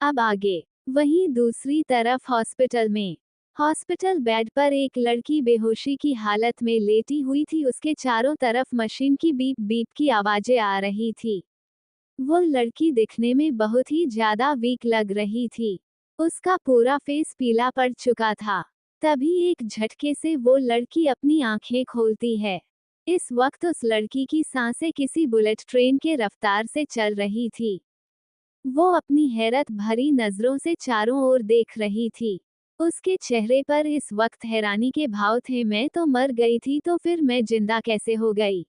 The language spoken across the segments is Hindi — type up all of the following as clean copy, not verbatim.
अब आगे। वहीं दूसरी तरफ हॉस्पिटल बेड पर एक लड़की बेहोशी की हालत में लेटी हुई थी। उसके चारों तरफ मशीन की बीप बीप की आवाजें आ रही थी। वो लड़की दिखने में बहुत ही ज्यादा वीक लग रही थी। उसका पूरा फेस पीला पड़ चुका था। तभी एक झटके से वो लड़की अपनी आंखें खोलती है। इस वक्त उस लड़की की सांसें किसी बुलेट ट्रेन के रफ्तार से चल रही थी। वो अपनी हैरत भरी नजरों से चारों ओर देख रही थी। उसके चेहरे पर इस वक्त हैरानी के भाव थे। मैं तो मर गई थी, तो फिर मैं जिंदा कैसे हो गई?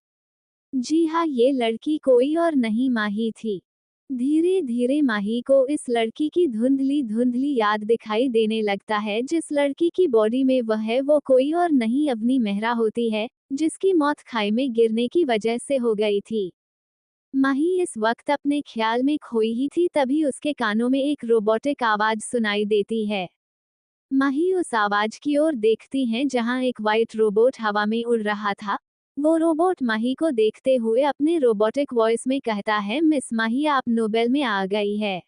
जी हाँ, ये लड़की कोई और नहीं, माही थी। धीरे धीरे माही को इस लड़की की धुंधली धुंधली याद दिखाई देने लगता है। जिस लड़की की बॉडी में वह है, वो कोई और नहीं अवनी मेहरा होती है, जिसकी मौत खाई में गिरने की वजह से हो गई थी। माही इस वक्त अपने ख्याल में खोई ही थी। तभी उसके कानों में एक रोबोटिक आवाज सुनाई देती है। माही उस आवाज की ओर देखती हैं जहां एक वाइट रोबोट हवा में उड़ रहा था। वो रोबोट माही को देखते हुए अपने रोबोटिक वॉइस में कहता है, मिस माही, आप नोबेल में आ गई है।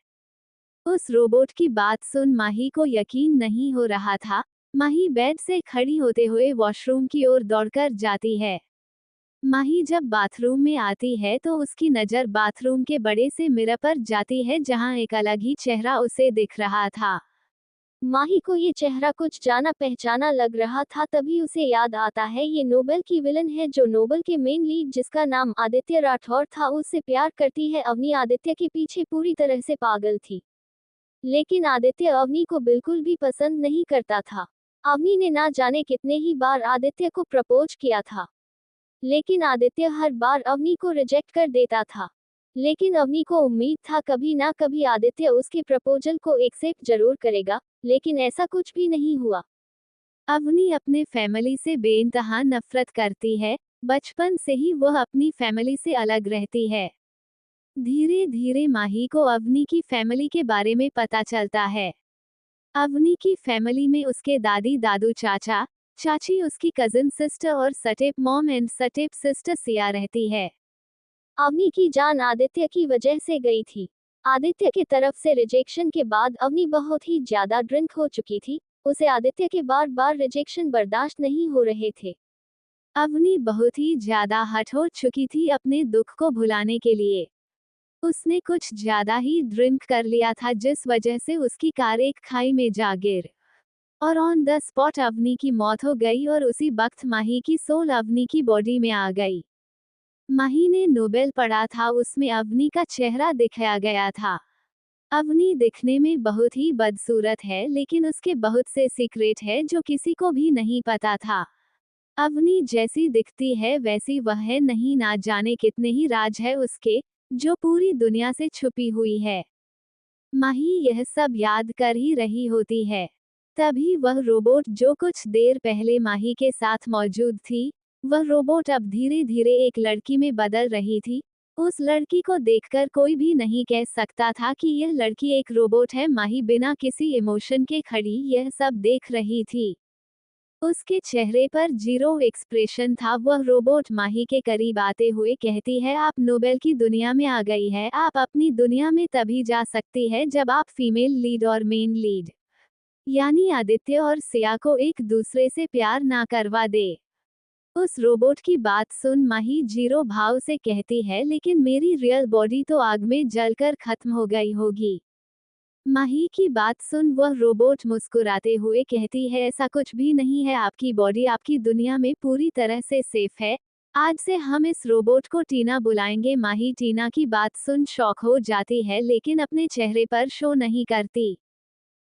उस रोबोट की बात सुन माही को यकीन नहीं हो रहा था। माही बेड से खड़ी होते हुए वॉशरूम की ओर दौड़कर जाती है। माही जब बाथरूम में आती है तो उसकी नज़र बाथरूम के बड़े से मिरर पर जाती है, जहां एक अलग ही चेहरा उसे दिख रहा था। माही को ये चेहरा कुछ जाना पहचाना लग रहा था। तभी उसे याद आता है, ये नोबेल की विलन है, जो नोबेल के मेन लीड, जिसका नाम आदित्य राठौर था, उससे प्यार करती है। अवनी आदित्य के पीछे पूरी तरह से पागल थी। लेकिन आदित्य अवनी को बिल्कुल भी पसंद नहीं करता था। अवनी ने ना जाने कितने ही बार आदित्य को प्रपोज किया था, लेकिन आदित्य हर बार अवनी को रिजेक्ट कर देता था। लेकिन अवनी को उम्मीद था कभी ना कभी आदित्य उसके प्रपोजल को एक्सेप्ट जरूर करेगा, लेकिन ऐसा कुछ भी नहीं हुआ। अवनी अपने फैमिली से बेइंतहा नफरत करती है। बचपन से ही वह अपनी फैमिली से अलग रहती है। धीरे धीरे माही को अवनी की फैमिली के बारे में पता चलता है। अवनी की फैमिली में उसके दादी दादू, चाचा चाची, उसकी कजिन सिस्टर और step mom and step sister Siya रहती है। अवनी की जान आदित्य की वजह से गई थी। आदित्य की तरफ से रिजेक्शन के बाद अवनी बहुत ही ज्यादा ड्रिंक हो चुकी थी। उसे आदित्य के बार बार रिजेक्शन बर्दाश्त नहीं हो रहे थे। अवनी बहुत ही ज्यादा हट हो चुकी थी अपने दुख को भुलाने के लिए। उसने कुछ ज्यादा ही ड्रिंक कर लिया था, जिस वजह से उसकी कार एक खाई में जा गिर और ऑन द स्पॉट अवनी की मौत हो गई। और उसी वक्त माही की सोल अवनी की बॉडी में आ गई। माही ने नोबेल पढ़ा था, उसमें अवनी का चेहरा दिखाया गया था। अवनी दिखने में बहुत ही बदसूरत है, लेकिन उसके बहुत से सीक्रेट है जो किसी को भी नहीं पता था। अवनी जैसी दिखती है वैसी वह है नहीं, ना जाने कितने ही राज है उसके, जो पूरी दुनिया से छुपी हुई है। माही यह सब याद कर ही रही होती है। तभी वह रोबोट जो कुछ देर पहले माही के साथ मौजूद थी, वह रोबोट अब धीरे धीरे एक लड़की में बदल रही थी। उस लड़की को देखकर कोई भी नहीं कह सकता था कि यह लड़की एक रोबोट है। माही बिना किसी इमोशन के खड़ी यह सब देख रही थी। उसके चेहरे पर जीरो एक्सप्रेशन था। वह रोबोट माही के करीब आते हुए कहती है, आप नोबेल की दुनिया में आ गई है। आप अपनी दुनिया में तभी जा सकती है जब आप फीमेल लीड और मेन लीड, यानी आदित्य और सिया को एक दूसरे से प्यार ना करवा दे। उस रोबोट की बात सुन माही जीरो भाव से कहती है, लेकिन मेरी रियल बॉडी तो आग में जलकर खत्म हो गई होगी। माही की बात सुन वह रोबोट मुस्कुराते हुए कहती है, ऐसा कुछ भी नहीं है, आपकी बॉडी आपकी दुनिया में पूरी तरह से सेफ है। आज से हम इस रोबोट को टीना बुलाएंगे। माही टीना की बात सुन शॉक हो जाती है, लेकिन अपने चेहरे पर शो नहीं करती।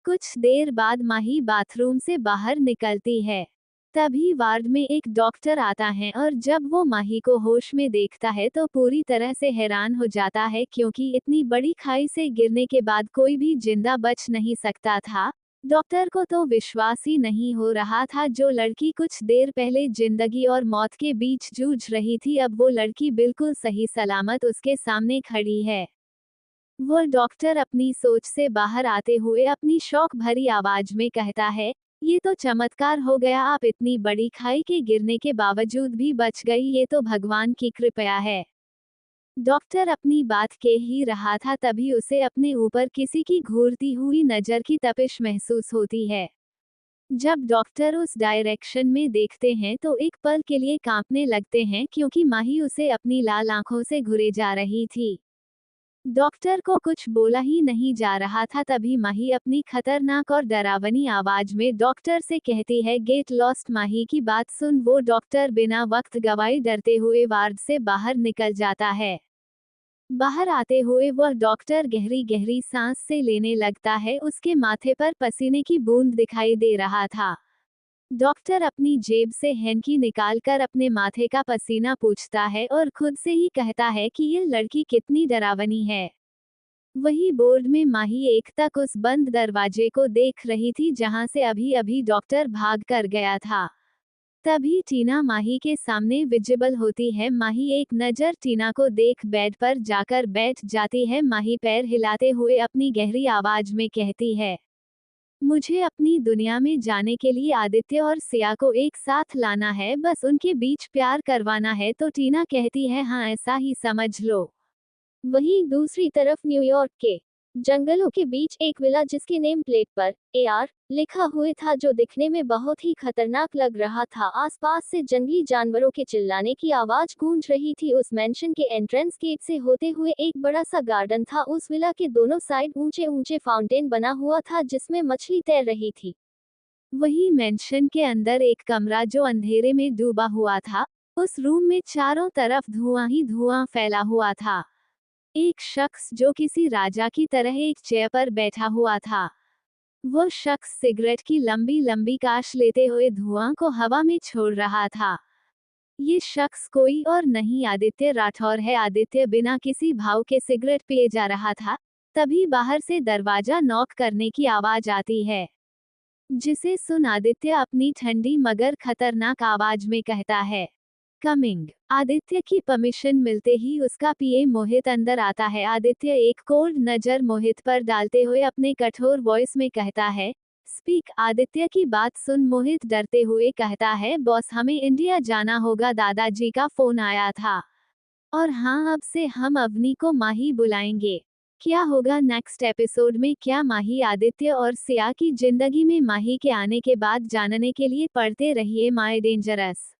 कुछ देर बाद माही बाथरूम से बाहर निकलती है। तभी वार्ड में एक डॉक्टर आता है और जब वो माही को होश में देखता है तो पूरी तरह से हैरान हो जाता है, क्योंकि इतनी बड़ी खाई से गिरने के बाद कोई भी जिंदा बच नहीं सकता था। डॉक्टर को तो विश्वास ही नहीं हो रहा था। जो लड़की कुछ देर पहले जिंदगी और मौत के बीच जूझ रही थी, अब वो लड़की बिल्कुल सही सलामत उसके सामने खड़ी है। वो डॉक्टर अपनी सोच से बाहर आते हुए अपनी शौक भरी आवाज में कहता है, ये तो चमत्कार हो गया, आप इतनी बड़ी खाई के गिरने के बावजूद भी बच गई, ये तो भगवान की कृपा है। डॉक्टर अपनी बात कह ही रहा था तभी उसे अपने ऊपर किसी की घूरती हुई नजर की तपिश महसूस होती है। जब डॉक्टर उस डायरेक्शन में देखते हैं तो एक पल के लिए कांपने लगते हैं क्योंकि माही उसे अपनी लाल आंखों से घुरे जा रही थी। डॉक्टर को कुछ बोला ही नहीं जा रहा था तभी माही अपनी खतरनाक और डरावनी आवाज में डॉक्टर से कहती है, गेट लॉस्ट। माही की बात सुन वो डॉक्टर बिना वक्त गवाए डरते हुए वार्ड से बाहर निकल जाता है। बाहर आते हुए वह डॉक्टर गहरी गहरी सांस से लेने लगता है, उसके माथे पर पसीने की बूंद दिखाई दे रहा था। डॉक्टर अपनी जेब से हैंकी निकालकर अपने माथे का पसीना पूछता है और खुद से ही कहता है कि यह लड़की कितनी डरावनी है। वही बोर्ड में माही एकटक उस बंद दरवाजे को देख रही थी जहां से अभी अभी डॉक्टर भाग कर गया था। तभी टीना माही के सामने विजिबल होती है। माही एक नज़र टीना को देख बेड पर जाकर बैठ जाती है। माही पैर हिलाते हुए अपनी गहरी आवाज में कहती है, मुझे अपनी दुनिया में जाने के लिए आदित्य और सिया को एक साथ लाना है, बस उनके बीच प्यार करवाना है। तो टीना कहती है, हाँ ऐसा ही समझ लो। वहीं दूसरी तरफ न्यूयॉर्क के जंगलों के बीच एक विला जिसके नेम प्लेट पर एआर लिखा हुआ था, जो दिखने में बहुत ही खतरनाक लग रहा था। आसपास से जंगली जानवरों के चिल्लाने की आवाज गूंज रही थी। उस मेंशन के एंट्रेंस गेट से होते हुए एक बड़ा सा गार्डन था। उस विला के दोनों साइड ऊंचे ऊंचे फाउंटेन बना हुआ था जिसमें मछली तैर रही थी। वही मेंशन के अंदर एक कमरा जो अंधेरे में डूबा हुआ था। उस रूम में चारों तरफ धुआं ही धुआं फैला हुआ था। एक शख्स जो किसी राजा की तरह एक चेयर पर बैठा हुआ था। वो शख्स सिगरेट की लंबी लंबी काश लेते हुए धुआं को हवा में छोड़ रहा था। ये शख्स कोई और नहीं आदित्य राठौर है। आदित्य बिना किसी भाव के सिगरेट पिए जा रहा था। तभी बाहर से दरवाजा नॉक करने की आवाज आती है, जिसे सुन आदित्य अपनी ठंडी मगर खतरनाक आवाज में कहता है, कमिंग। आदित्य की परमिशन मिलते ही उसका पीए मोहित अंदर आता है। आदित्य एक कोल्ड नजर मोहित पर डालते हुए अपने कठोर वॉइस में कहता है, स्पीक। आदित्य की बात सुन मोहित डरते हुए कहता है, बॉस हमें इंडिया जाना होगा, दादाजी का फोन आया था। और हाँ, अब से हम अवनी को माही बुलाएंगे। क्या होगा नेक्स्ट एपिसोड में? क्या माही आदित्य और सिया की जिंदगी में माही के आने के बाद जानने के लिए पढ़ते रहिए माय डेंजरस।